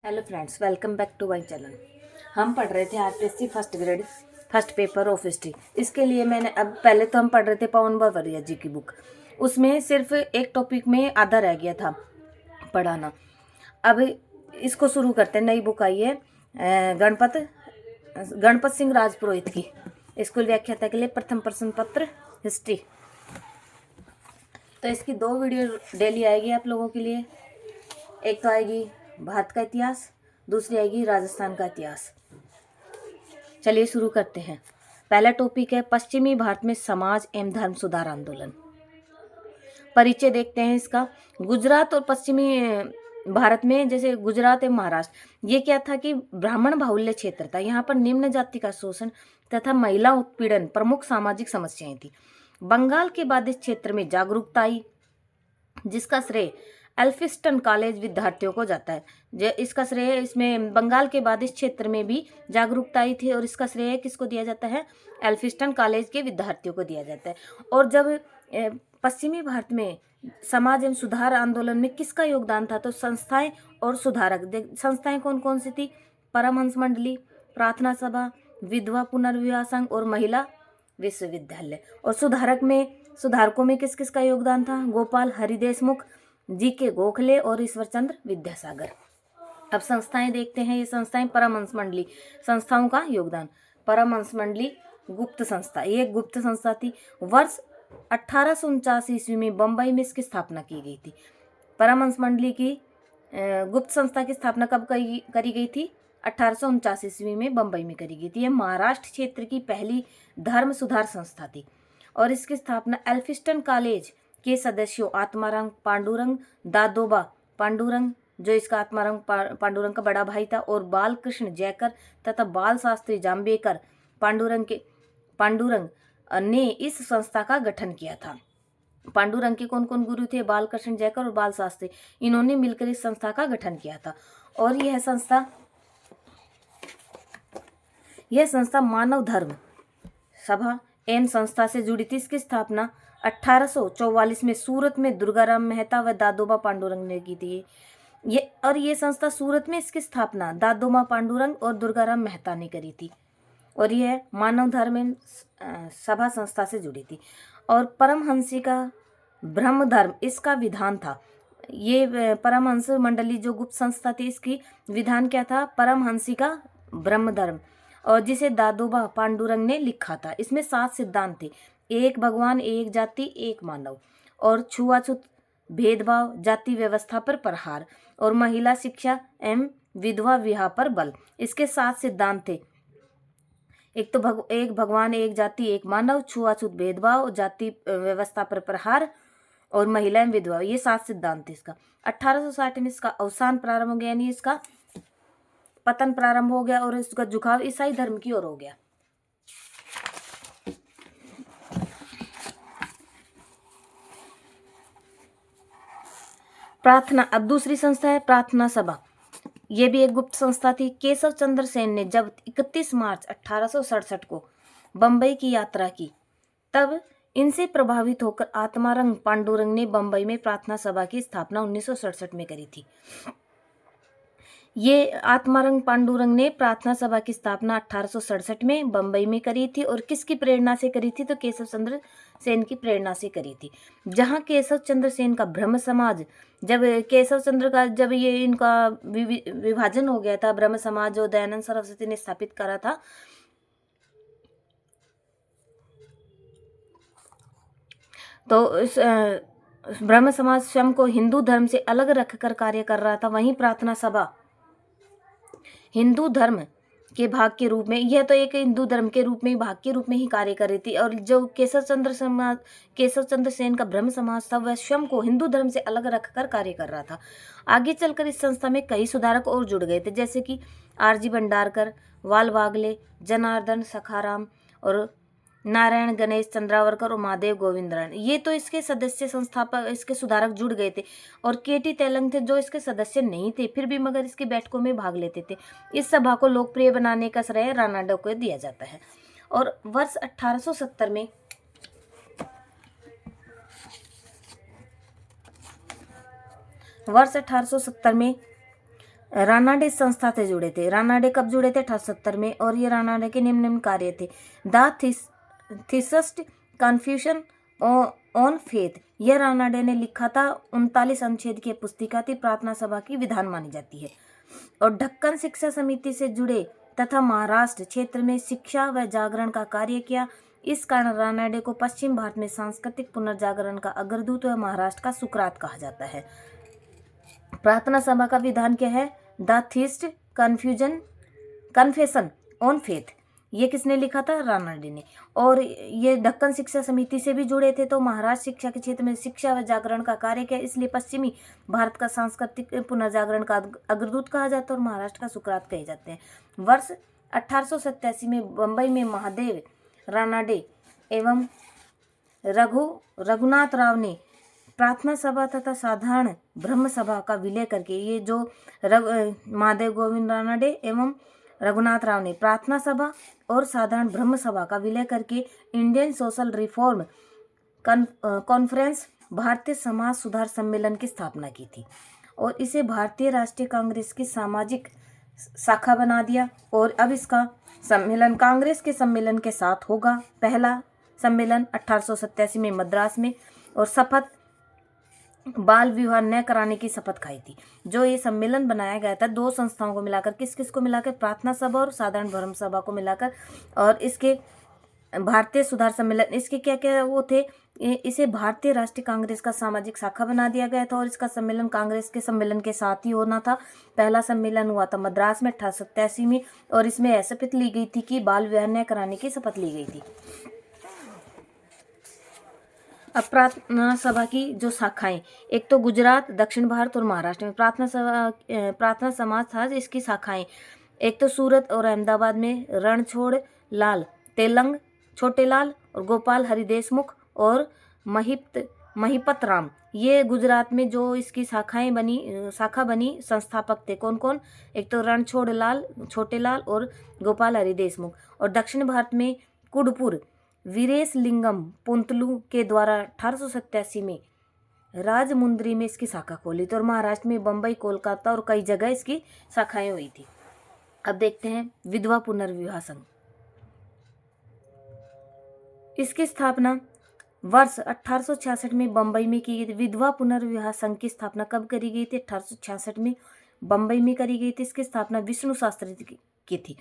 Hello friends, welcome back to my channel. हम पढ़ रहे थे RPSC first grade first paper of history. इसके लिए मैंने अब पहले तो हम पढ़ रहे थे पवन बावरिया जी की बुक। उसमें सिर्फ एक टॉपिक में आधा रह गया था पढ़ाना। अब इसको शुरू करते हैं। नई बुक आई है गणपत सिंह राजपुरोहित की, स्कूल व्याख्याता के लिए प्रथम प्रश्न पत्र हिस्ट्री। तो इसकी 2 वीडियो डेली आएगी आप लोगों के लिए। एक तो आएगी भारत का इतिहास, दूसरी आएगी राजस्थान का इतिहास। चलिए शुरू करते हैं। पहला टॉपिक है पश्चिमी भारत में समाज एवं धर्म सुधार आंदोलन। परिचय देखते हैं इसका। गुजरात और पश्चिमी भारत में, जैसे गुजरात एवं महाराष्ट्र, ये क्या था कि ब्राह्मण बाहुल्य क्षेत्र था। यहाँ पर निम्न जाति का शोषण तथा महिला उत्पीड़न प्रमुख सामाजिक समस्याएं थी। बंगाल के बाद इस क्षेत्र में जागरूकता आई, जिसका श्रेय एल्फिस्टन कॉलेज विद्यार्थियों को जाता है। इसका श्रेय इसमें बंगाल के बाद इस क्षेत्र में भी जागरूकता आई थी और इसका श्रेय किसको दिया जाता है? एल्फिस्टन कॉलेज के विद्यार्थियों को दिया जाता है। और जब पश्चिमी भारत में समाज एवं सुधार आंदोलन में किसका योगदान था? तो संस्थाएं और सुधारक। संस्थाएं कौन कौन सी थी? परमहंस मंडली, प्रार्थना सभा, विधवा पुनर्विवाह संघ और महिला विश्वविद्यालय। और सुधारकों में किस किस का योगदान था? गोपाल हरि देशमुख, जी.के. गोखले और ईश्वरचंद्र विद्यासागर। अब संस्थाएं देखते हैं। ये संस्थाएं परमहंस मंडली, संस्थाओं का योगदान। परमहंस मंडली गुप्त संस्था, ये एक गुप्त संस्था थी। वर्ष 1849 ईस्वी में बम्बई में इसकी स्थापना की गई थी। परमहंस मंडली की गुप्त संस्था की स्थापना कब करी गई थी? 1849 ईस्वी में बम्बई में करी गई थी। यह महाराष्ट्र क्षेत्र की पहली धर्म सुधार संस्था थी और इसकी स्थापना एल्फिस्टन कॉलेज के सदस्यों आत्माराम पांडुरंग, दादोबा पांडुरंग, जो इसका आत्माराम पांडुरंग का बड़ा भाई था, और बाल कृष्ण जयकर तथा बाल शास्त्री जाम्बेकर पांडुरंग ने इस संस्था का गठन किया था। पांडुरंग के कौन कौन गुरु थे? बालकृष्ण जयकर और बाल शास्त्री। इन्होंने मिलकर इस संस्था का गठन किया था। और यह संस्था मानव धर्म सभा एवं संस्था से जुड़ी थी। इसकी स्थापना 1844 में सूरत में दुर्गाराम मेहता व दादोबा पांडुरंग ने की थी। ये संस्था सूरत में, इसकी स्थापना दादोबा पांडुरंग और दुर्गाराम मेहता ने करी थी और यह मानव धर्म सभा संस्था से जुड़ी थी। और परमहंसी का ब्रह्म धर्म इसका विधान था। ये परमहंस मंडली जो गुप्त संस्था थी, इसकी विधान क्या था? परमहंसी का ब्रह्म धर्म, और जिसे दादोबा पांडुरंग ने लिखा था। इसमें 7 सिद्धांत थे। एक भगवान, एक जाति, एक मानव, और छुआछूत भेदभाव, जाति व्यवस्था पर प्रहार, और महिला शिक्षा एवं विधवा विवाह पर बल। इसके 7 सिद्धांत थे। एक तो एक भगवान, एक जाति, एक मानव, छुआछूत भेदभाव, जाति व्यवस्था पर प्रहार और महिला एवं विधवा। ये 7 सिद्धांत थे इसका। 1860 में इसका अवसान प्रारंभ हो गया, यानी इसका पतन प्रारंभ हो गया और इसका झुकाव ईसाई धर्म की ओर हो गया। प्रार्थना, अब दूसरी संस्था है प्रार्थना सभा। ये भी एक गुप्त संस्था थी। केशव चंद्र सेन ने जब 31 मार्च 1867 को बम्बई की यात्रा की, तब इनसे प्रभावित होकर आत्माराम पांडुरंग ने बम्बई में प्रार्थना सभा की स्थापना 1967 में करी थी। ये आत्माराम पांडुरंग ने प्रार्थना सभा की स्थापना 1867 में बम्बई में करी थी और किसकी प्रेरणा से करी थी? तो केशव चंद्र सेन की प्रेरणा से करी थी। जहां केशव चंद्र सेन का ब्रह्म समाज, जब ये इनका विभाजन हो गया था, ब्रह्म समाज जो दयानंद सरस्वती ने स्थापित करा था, तो इस ब्रह्म समाज स्वयं को हिंदू धर्म से अलग रखकर कार्य कर रहा था। वहीं प्रार्थना सभा हिंदू धर्म के भाग के रूप में, यह तो एक हिंदू धर्म के रूप में, भाग के रूप में ही कार्य कर रही थी। और जो केशव चंद्र सेन का ब्रह्म समाज था, वह स्वयं को हिंदू धर्म से अलग रखकर कार्य कर रहा था। आगे चलकर इस संस्था में कई सुधारक और जुड़ गए थे, जैसे कि आरजी भंडारकर, वाल बागले, जनार्दन सखाराम और नारायण गणेश चंद्रावरकर और महादेव गोविंदरायण। ये तो इसके सदस्य संस्थापक, इसके सुधारक जुड़ गए थे। और केटी तेलंग थे जो इसके सदस्य नहीं थे, फिर भी मगर इसकी बैठकों में भाग लेते थे। इस सभा को लोकप्रिय बनाने का श्रेय रानाडे को दिया जाता है। और वर्ष 1870 में रानाडे संस्था से जुड़े थे। रानाडे कब जुड़े थे? 1870 में। और ये रानाडे के निम्न निम्न कार्य थे। द थीसिस्ट कन्फ्यूशन ऑन फेथ, यह रानाडे ने लिखा था। 39 अनुच्छेद की पुस्तिका थी, प्रार्थना सभा की विधान मानी जाती है। और ढक्कन शिक्षा समिति से जुड़े तथा महाराष्ट्र क्षेत्र में शिक्षा व जागरण का कार्य किया। इस कारण रानाडे को पश्चिम भारत में सांस्कृतिक पुनर्जागरण का अग्रदूत व महाराष्ट्र का सुकरात कहा जाता है। प्रार्थना सभा का विधान क्या है? The theist confession on faith, ये किसने लिखा था? रानाडे ने। और ये ढक्कन शिक्षा समिति से भी जुड़े थे, तो महाराष्ट्र शिक्षा के क्षेत्र में शिक्षा व जागरण का कार्य किया, इसलिए पश्चिमी भारत का सांस्कृतिक पुनर्जागरण का अग्रदूत कहा जाता है और महाराष्ट्र का सुकरात कहे जाते हैं। वर्ष 1887 में बम्बई में महादेव रानाडे एवं रघुनाथ राव ने प्रार्थना सभा तथा साधारण ब्रह्म सभा का विलय करके, ये जो महादेव गोविंद रानाडे एवं रघुनाथ राव ने प्रार्थना सभा और साधारण ब्रह्म सभा का विलय करके Indian social reform conference, Bharatiya Samaj सुधार सम्मेलन की स्थापना की थी और इसे भारतीय राष्ट्रीय कांग्रेस की सामाजिक शाखा बना दिया। और अब इसका सम्मेलन कांग्रेस के सम्मेलन के साथ होगा। पहला सम्मेलन 1887 में मद्रास में, और शपथ बाल विवाह न कराने की शपथ खाई थी। जो ये सम्मेलन बनाया गया था, दो संस्थाओं को मिलाकर, किस किस को मिलाकर? प्रार्थना सभा और साधारण ब्रह्म सभा को मिलाकर। और इसके भारतीय सुधार सम्मेलन, इसके क्या क्या वो थे? इसे भारतीय राष्ट्रीय कांग्रेस का सामाजिक शाखा बना दिया गया था और इसका सम्मेलन कांग्रेस के सम्मेलन के साथ ही होना था। पहला सम्मेलन हुआ था मद्रास में 1887 में, और इसमें यह शपथ ली गई थी कि बाल विवाह न कराने की शपथ ली गई थी। अब प्रार्थना सभा की जो शाखाएं, एक तो गुजरात, दक्षिण भारत और महाराष्ट्र में प्रार्थना समाज था। इसकी शाखाएं एक तो सूरत और अहमदाबाद में रणछोड़ लाल तेलंग, छोटे लाल और गोपाल हरि देशमुख और महिपत राम, ये गुजरात में जो इसकी शाखा बनी संस्थापक थे। कौन कौन? एक तो रणछोड़ लाल, छोटे लाल और गोपाल हरि देशमुख। और दक्षिण भारत में कुडपुर वीरेश लिंगम पुंतलू के द्वारा 1887 में राजमुंद्री में इसकी शाखा खोली थी। और महाराष्ट्र में बम्बई, कोलकाता और कई जगह इसकी शाखाएं हुई थी। अब देखते हैं विधवा पुनर्विवाह संघ। इसकी स्थापना वर्ष 1866 में बम्बई में की गई थी। विधवा पुनर्विवाह संघ की स्थापना कब करी गई थी? 1866 में बम्बई में करी गई थी। इसकी स्थापना विष्णु शास्त्री की थी।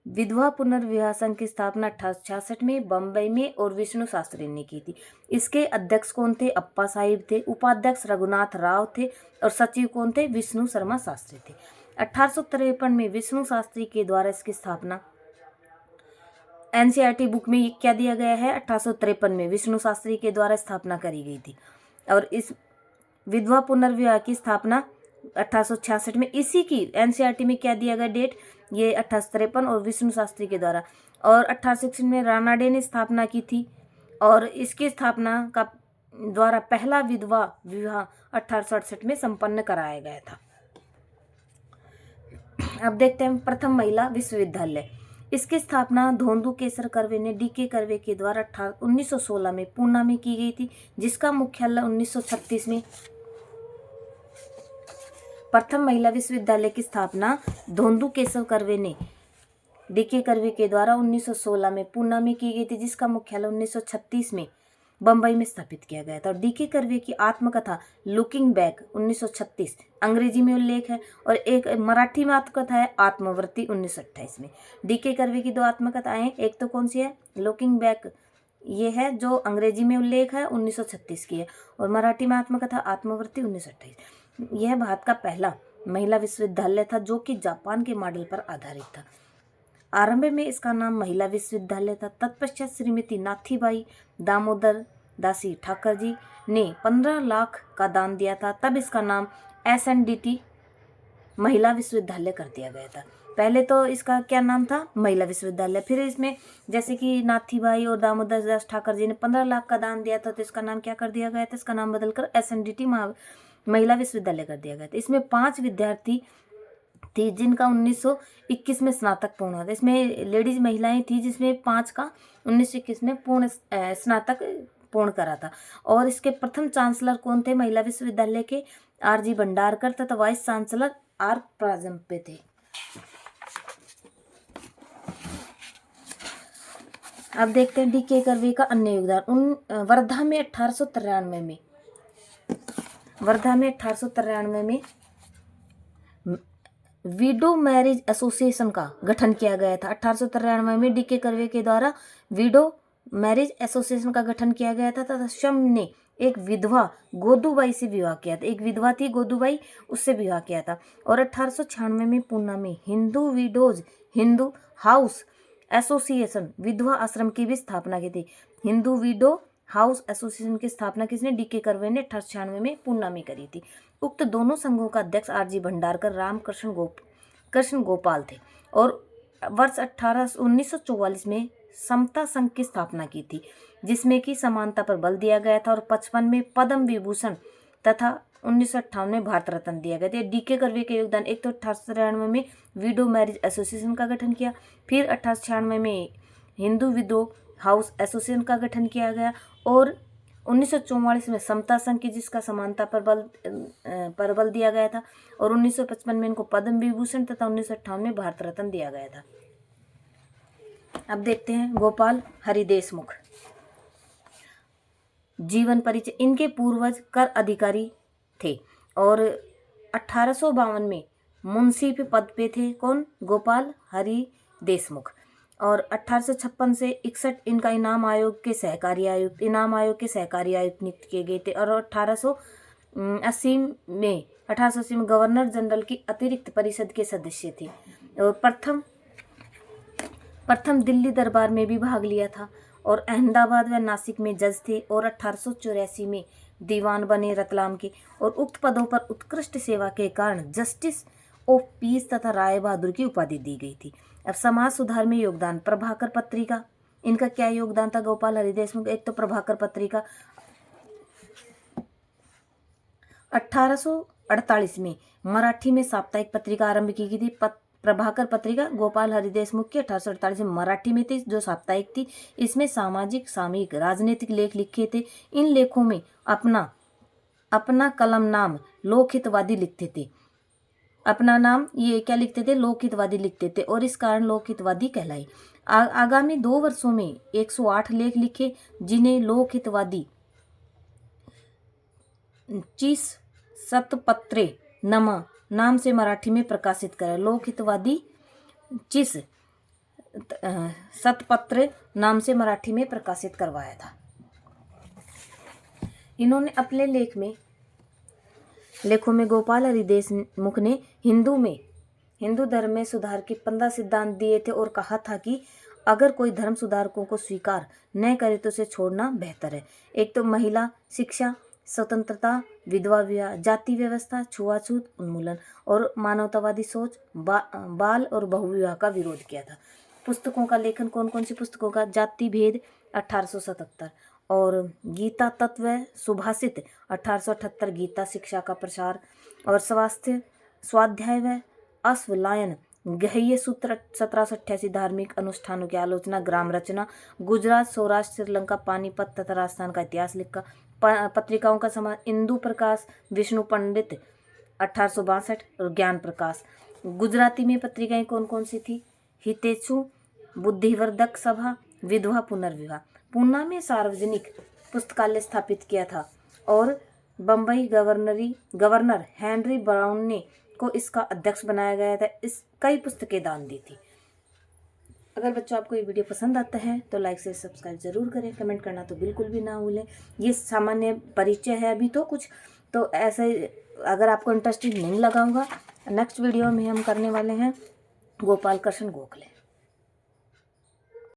विधवा पुनर्विवाह संघ की स्थापना 1866 में बम्बई में और विष्णु शास्त्री ने की थी। इसके अध्यक्ष कौन थे? अप्पा साहिब थे। उपाध्यक्ष रघुनाथ राव थे और सचिव कौन थे? विष्णु शर्मा शास्त्री थे। 1853 में विष्णु शास्त्री के द्वारा इसकी स्थापना एनसीईआरटी बुक में क्या दिया गया है? 1853 में विष्णु शास्त्री के द्वारा स्थापना करी गई थी। और इस विधवा पुनर्विवाह की स्थापना 1866 में, इसी की एनसीईआरटी में क्या दिया गया डेट? ये 1853 और विष्णु शास्त्री के द्वारा। और 1866 में रानाडे ने स्थापना की थी और इसकी स्थापना का द्वारा पहला विधवा विवाह 1868 में संपन्न कराया गया था। अब देखते हैं प्रथम महिला विश्वविद्यालय। इसकी स्थापना धोंदू केसर कर्वे ने डीके कर्वे के द्वारा 1916 में पूना में की गई थी, जिसका मुख्यालय 1936 में। प्रथम महिला विश्वविद्यालय की स्थापना धोंदू केशव कर्वे ने डीके कर्वे के द्वारा 1916 में पूना में की गई थी, जिसका मुख्यालय 1936 में बम्बई में स्थापित किया गया था। और डीके कर्वे की आत्मकथा लुकिंग बैक 1936 अंग्रेजी में उल्लेख है, और एक मराठी में आत्मकथा है आत्मवृत्ति 1928 में। डीके कर्वे की दो आत्मकथाएं, एक तो कौन सी है? लुकिंग बैक, ये है जो अंग्रेजी में उल्लेख है 1936 की है, और मराठी में आत्मकथा आत्मवृत्ति 1928। यह भारत का पहला महिला विश्वविद्यालय था जो कि जापान के मॉडल पर आधारित था। आरंभ में इसका नाम महिला विश्वविद्यालय था। तत्पश्चात श्रीमती नाथीबाई दामोदर दासी ठाकर जी ने 15 लाख का दान दिया था, तब इसका नाम SNDT महिला विश्वविद्यालय कर दिया गया था। पहले तो इसका क्या नाम था? महिला विश्वविद्यालय। फिर इसमें जैसे कि नाथीबाई और दामोदर दास ठाकर जी ने 15 लाख का दान दिया था, तो इसका नाम क्या कर दिया गया था? इसका नाम बदलकर SNDT महिला विश्वविद्यालय कर दिया गया था। इसमें 5 विद्यार्थी थी जिनका 1921 में स्नातक पूर्ण हुआ था। इसमें लेडीज महिलाएं थी जिसमें 5 का 1921 में पूर्ण स्नातक पूर्ण करा था। और इसके प्रथम चांसलर कौन थे महिला विश्वविद्यालय के? RG भंडारकर तथा वाइस चांसलर आर्क प्रारंभ पे थे। अब देखते हैं डी.के. कर्वे का अन्य योगदान। वर्धा में 1893 में विडो मैरिज एसोसिएशन का गठन किया गया था। 1893 में डी.के. कर्वे के द्वारा विडो मैरिज एसोसिएशन का गठन किया गया था तथा स्वयं ने एक विधवा गोदूबाई से विवाह किया था। एक विधवा थी गोदूबाई, उससे विवाह किया था। और 1896 में पूना में Hindu widows Hindu house association विधवा आश्रम की भी स्थापना की थी। हिंदू विडो हाउस एसोसिएशन की स्थापना किसने? डी.के. कर्वे ने 1896 में पूना में करी थी। उक्त दोनों संघों का अध्यक्ष आर.जी. भंडारकर कृष्ण गोपाल थे और वर्ष 1944 में समता संघ की स्थापना की थी, जिसमें कि समानता पर बल दिया गया था। और 55 में पद्म विभूषण तथा 1958 में भारत रत्न दिया गया था। डी.के. कर्वे के योगदान, एक तो 1893 में विडो मैरिज एसोसिएशन का गठन किया, फिर 1896 में हिंदू विडो हाउस एसोसिएशन का गठन किया गया और 1944 में समता संघ की, जिसका समानता पर बल दिया गया था और 1955 में इनको पद्म विभूषण तथा 1958 में भारत रत्न दिया गया था। अब देखते हैं गोपाल हरि देशमुख जीवन परिचय। इनके पूर्वज कर अधिकारी थे और 1852 में मुंशी पे पद पे थे। कौन? गोपाल हरि देशमुख। और 1856 से 61 इनका इनाम आयोग के सहकारी आयुक्त नियुक्त किए गए थे। और 1880 में गवर्नर जनरल की अतिरिक्त परिषद के सदस्य थे और प्रथम दिल्ली दरबार में भी भाग लिया था और अहमदाबाद व नासिक में जज थे और 1884 में दीवान बने रतलाम के और उक्त पदों पर उत्कृष्ट सेवा के कारण जस्टिस ऑफ पीस तथा राय बहादुर की उपाधि दी गई थी। अब समाज सुधार में योगदान, प्रभाकर पत्रिका, इनका क्या योगदान था गोपाल हरि देशमुख? एक तो प्रभाकर पत्रिका 1848 में मराठी में साप्ताहिक पत्रिका आरंभ की गई थी। प्रभाकर पत्रिका गोपाल हरि देशमुख की 1848 में मराठी में थी, जो साप्ताहिक थी। इसमें सामाजिक, सामयिक, राजनीतिक लेख लिखे थे। इन लेखों में अपना कलम नाम लोकहितवादी लिखते थे। अपना नाम ये क्या लिखते थे? लोकहितवादी लिखते थे और इस कारण लोकहितवादी कहलाए। आगामी 2 वर्षों में 108 लेख लिखे, जिन्हें लोकहितवादी 30 शतपत्रे नाम से मराठी में प्रकाशित करा। लोकहितवादी 30 शतपत्रे नाम से मराठी में प्रकाशित करवाया था। इन्होंने अपने लेखों में गोपाल हरि देशमुख ने हिंदू धर्म में सुधार के 15 सिद्धांत दिए थे और कहा था कि अगर कोई धर्म सुधारकों को स्वीकार न करे तो उसे छोड़ना बेहतर है। एक तो महिला शिक्षा, स्वतंत्रता, विधवा विवाह, जाति व्यवस्था, छुआछूत उन्मूलन और मानवतावादी सोच, बाल और बहुविवाह का विरोध किया था। पुस्तकों का लेखन, कौन कौन सी पुस्तकों का? जाति भेद 1877 और गीता तत्व सुभाषित 1878, गीता शिक्षा का प्रसार और स्वाध्याय व अश्वलायन, गह्य सूत्र 1788, धार्मिक अनुष्ठानों की आलोचना, ग्राम रचना, गुजरात, सौराष्ट्र, श्रीलंका, पानीपत तथा राजस्थान का इतिहास लिखा। पत्रिकाओं का समाज, इंदु प्रकाश, विष्णु पंडित 1862 और ज्ञान प्रकाश। गुजराती में पत्रिकाएं कौन कौन सी थी? हितेशु, बुद्धिवर्धक सभा, विधवा पुनर्विवाह। पूना में सार्वजनिक पुस्तकालय स्थापित किया था और बम्बई गवर्नर हेनरी ब्राउन ने को इसका अध्यक्ष बनाया गया था। इस कई पुस्तकें दान दी थी। अगर बच्चों आपको ये वीडियो पसंद आता है तो लाइक से सब्सक्राइब जरूर करें, कमेंट करना तो बिल्कुल भी ना भूलें। ये सामान्य परिचय है अभी तो कुछ, तो ऐसे अगर आपको इंटरेस्टिंग नहीं लगा होगा, नेक्स्ट वीडियो में हम करने वाले हैं गोपाल कृष्ण गोखले।